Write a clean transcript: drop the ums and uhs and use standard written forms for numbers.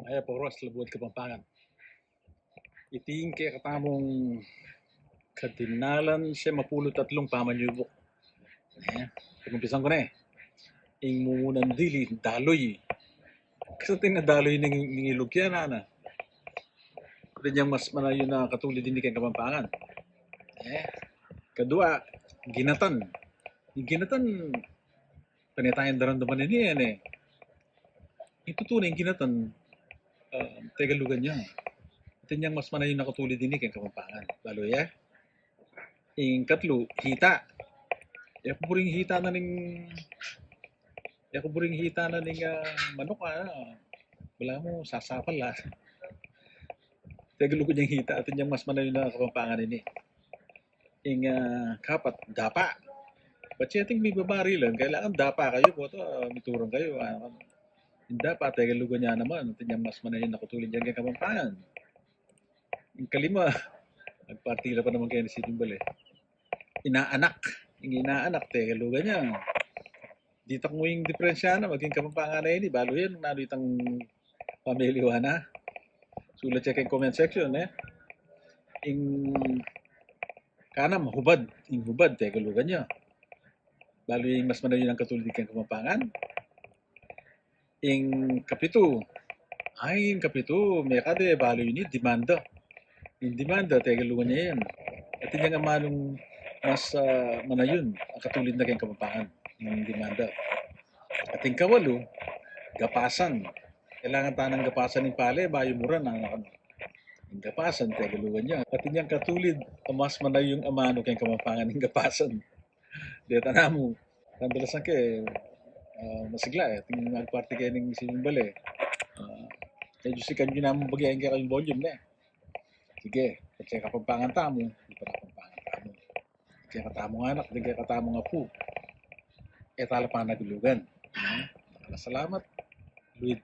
Maya poros Lubud Kapampangan. Iting kaya katamong kadinalan siya mapulot tatlong pamanyubok. Pag-umpisan ko na ing mumunan dili, daloy. Kasi tinadaloy ng ningilugyan na. Kanya mas manayo na katulid din kay Kapampangan. Kedua, ginatan. Yung ginatan, panitayan daran naman ini yan Ito tunay yung ginatan, tegalugan niya. Ito niyang mas manayo na katulid din kay Kapampangan. Lalo Ing katlo, hita. Buring hita na buring hita na ning manok wala mo sasapal Tegalugod yung hita at yung mas manayo na Kapampangan ini. Ing kapat dapa. Ba't may babari lang, kailangan dapa kayo po miturang kayo. Dapa tegalugan niya naman, at yung mas manayo na katulid yan kay Kapampangan. Yung kalima, nagpartila pa naman kayo ni Sitimbal Inaanak. Yung inaanak, tegalugan niya. Dito mo yung diferensya na maging Kapampangan na ini, balo yan, itang pamiliwa na. Sulat siya kay comment section Ing kanam, hubad. Ing hubad, tegalugan niya. Balo yung mas manayo ng katulid kay Kapampangan. Ing kapito, yung kapito, may kade, balo yun demanda. Yung demanda, tegalugan niya yan. At hindi nga manong mas manayon ang katulid na kay Kapampangan ng demanda. At yung kawalo, gapasan. Kailangan tanang gapasan ng pale, bayo mura na yung gapasan, tegalugan niya. At yung katulid, mas manayong amano kay Kapampangan ng gapasan. Deta na mo, kandalasan kay masigla tingin magparty kayo ng sinimbal medyo si kanyo naman bagyan kayo yung volume sige, kasi Kapampangan tamo, di pa Kapampangan tamo. Kaya katamong anak, di kaya katamong apo. Tala pa nagulugan. Salamat, Luid.